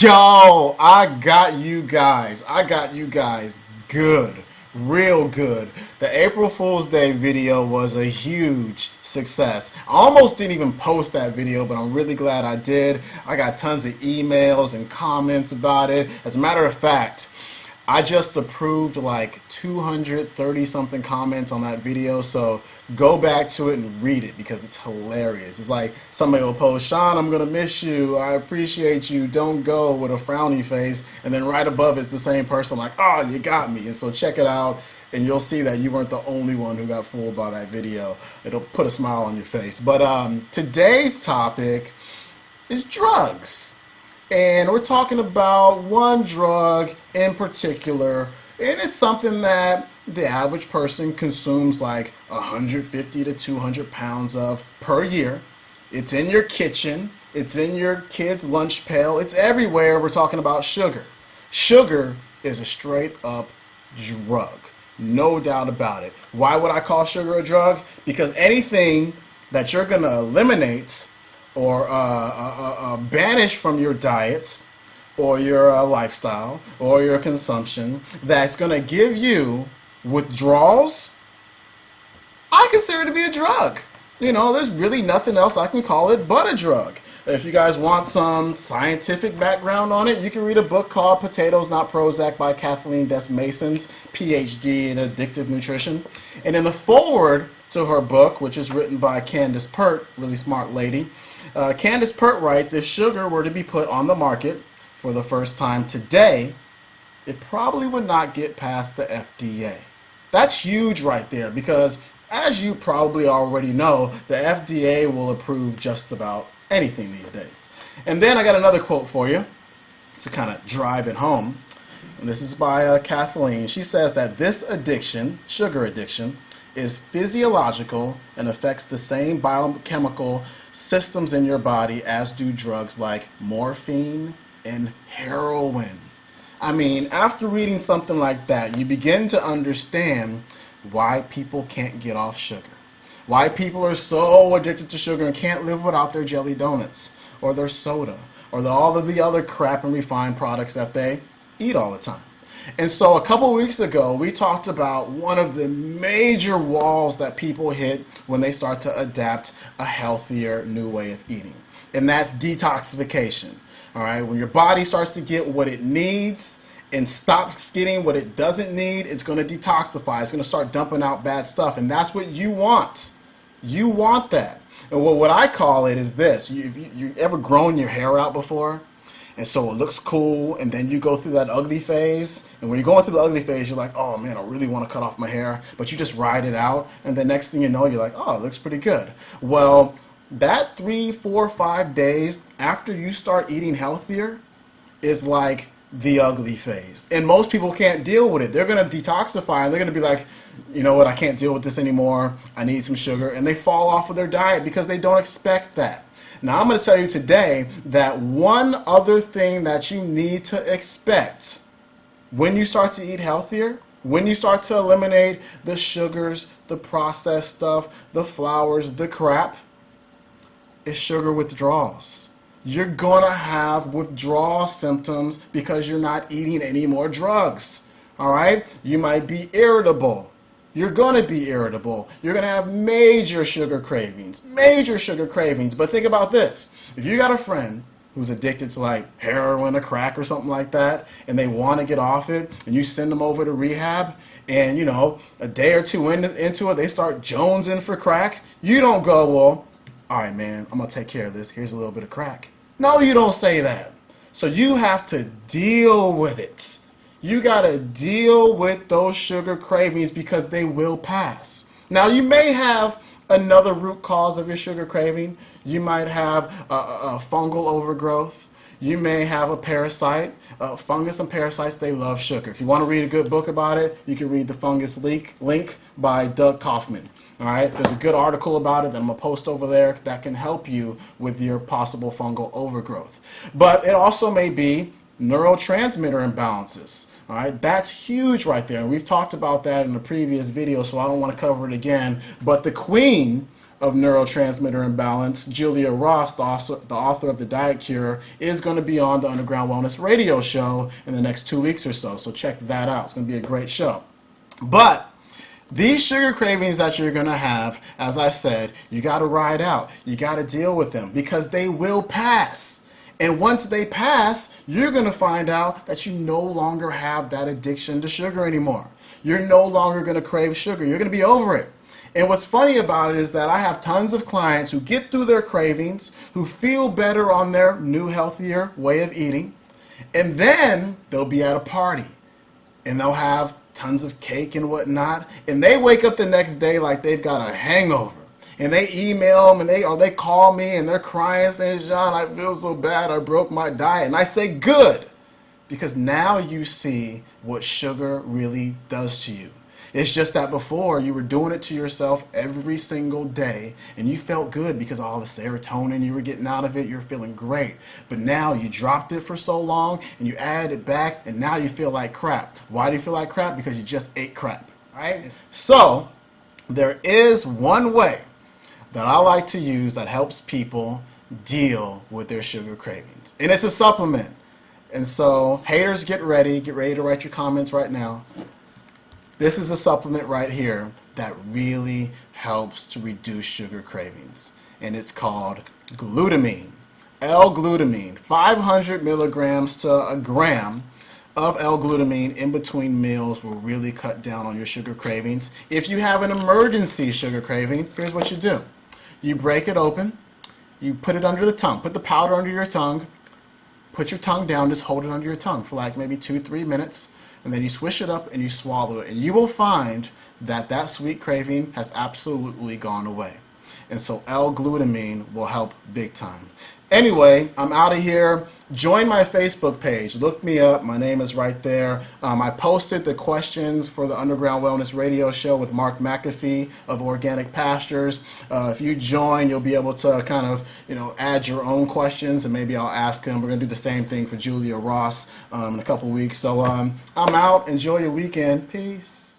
Yo, I got you guys. I got you guys good. Real good. The April Fool's Day video was a huge success. I almost didn't even post that video, but I'm really glad I did. I got tons of emails and comments about it. As a matter of fact, I just approved like 230 something comments on that video, so go back to it and read it because it's hilarious. It's like somebody will post, Sean, I'm gonna miss you. I appreciate you. Don't go with a frowny face. And then right above it's the same person like, oh, you got me. And so check it out and you'll see that you weren't the only one who got fooled by that video. It'll put a smile on your face. But today's topic is drugs. And we're talking about one drug in particular, and it's something that the average person consumes like 150 to 200 pounds of per year. It's in your kitchen, it's in your kid's lunch pail, it's everywhere. We're talking about sugar. Sugar is a straight up drug, no doubt about it. Why would I call sugar a drug? Because anything that you're gonna eliminate or banish from your diet or your lifestyle or your consumption that's going to give you withdrawals, I consider it to be a drug. You know, there's really nothing else I can call it but a drug. If you guys want some scientific background on it, you can read a book called Potatoes Not Prozac by Kathleen Des-Masons, PhD in addictive nutrition. And in the foreword to her book, which is written by Candace Pert, really smart lady, Candace Pert writes, if sugar were to be put on the market for the first time today, it probably would not get past the FDA. That's huge right there because, as you probably already know, the FDA will approve just about anything these days. And then I got another quote for you to kind of drive it home. And this is by Kathleen. She says that this addiction, sugar addiction, is physiological and affects the same biochemical systems in your body as do drugs like morphine and heroin. I mean, after reading something like that, you begin to understand why people can't get off sugar. Why people are so addicted to sugar and can't live without their jelly donuts or their soda or all of the other crap and refined products that they eat all the time. And so a couple weeks ago, we talked about one of the major walls that people hit when they start to adapt a healthier new way of eating. And that's detoxification. All right, when your body starts to get what it needs and stops getting what it doesn't need, it's going to detoxify. It's going to start dumping out bad stuff. And that's what you want. You want that. And what I call it is this. You ever grown your hair out before? And so it looks cool, and then you go through that ugly phase. And when you're going through the ugly phase, you're like, oh man, I really want to cut off my hair. But you just ride it out, and the next thing you know, you're like, oh, it looks pretty good. Well, that 3, 4, 5 days after you start eating healthier is like the ugly phase. And most people can't deal with it. They're going to detoxify, and they're going to be like, you know what, I can't deal with this anymore. I need some sugar. And they fall off of their diet because they don't expect that. Now, I'm going to tell you today that one other thing that you need to expect when you start to eat healthier, when you start to eliminate the sugars, the processed stuff, the flours, the crap, is sugar withdrawals. You're going to have withdrawal symptoms because you're not eating any more drugs. All right? You might be irritable. You're going to be irritable. You're going to have major sugar cravings. But think about this. If you got a friend who's addicted to like heroin or crack or something like that, and they want to get off it, and you send them over to rehab, and you know, a day or two into it, they start jonesing for crack, you don't go, well, all right, man, I'm going to take care of this. Here's a little bit of crack. No, you don't say that. So you have to deal with it. You got to deal with those sugar cravings because they will pass. Now, you may have another root cause of your sugar craving. You might have a fungal overgrowth. You may have a parasite. Fungus and parasites, they love sugar. If you want to read a good book about it, you can read The Fungus Link by Doug Kaufman. All right, there's a good article about it that I'm going to post over there that can help you with your possible fungal overgrowth. But it also may be neurotransmitter imbalances. All right, that's huge right there. And we've talked about that in the previous video, so I don't want to cover it again. But the queen of neurotransmitter imbalance, Julia Ross, the author of The Diet Cure, is going to be on the Underground Wellness Radio show in the next 2 weeks or so. So check that out. It's going to be a great show. But these sugar cravings that you're going to have, as I said, you got to ride out. You got to deal with them because they will pass. And once they pass, you're going to find out that you no longer have that addiction to sugar anymore. You're no longer going to crave sugar. You're going to be over it. And what's funny about it is that I have tons of clients who get through their cravings, who feel better on their new, healthier way of eating, and then they'll be at a party and they'll have tons of cake and whatnot, and they wake up the next day like they've got a hangover. And they email them or they call me and they're crying saying, John, I feel so bad, I broke my diet. And I say, good, because now you see what sugar really does to you. It's just that before you were doing it to yourself every single day and you felt good because all the serotonin you were getting out of it, you're feeling great. But now you dropped it for so long and you added it back and now you feel like crap. Why do you feel like crap? Because you just ate crap, right? So there is one way that I like to use that helps people deal with their sugar cravings. And it's a supplement. And so haters, get ready to write your comments right now. This is a supplement right here that really helps to reduce sugar cravings, and it's called glutamine. L-glutamine, 500 milligrams to a gram of L-glutamine in between meals will really cut down on your sugar cravings. If you have an emergency sugar craving, here's what you do. You break it open, you put it under the tongue, put the powder under your tongue, put your tongue down, just hold it under your tongue for like maybe 2-3 minutes. And then you swish it up and you swallow it. And you will find that that sweet craving has absolutely gone away. And so L-glutamine will help big time. Anyway, I'm out of here. Join my Facebook page. Look me up. My name is right there. I posted the questions for the Underground Wellness Radio show with Mark McAfee of Organic Pastures. If you join, you'll be able to kind of, add your own questions, and maybe I'll ask him. We're going to do the same thing for Julia Ross in a couple weeks. So I'm out. Enjoy your weekend. Peace.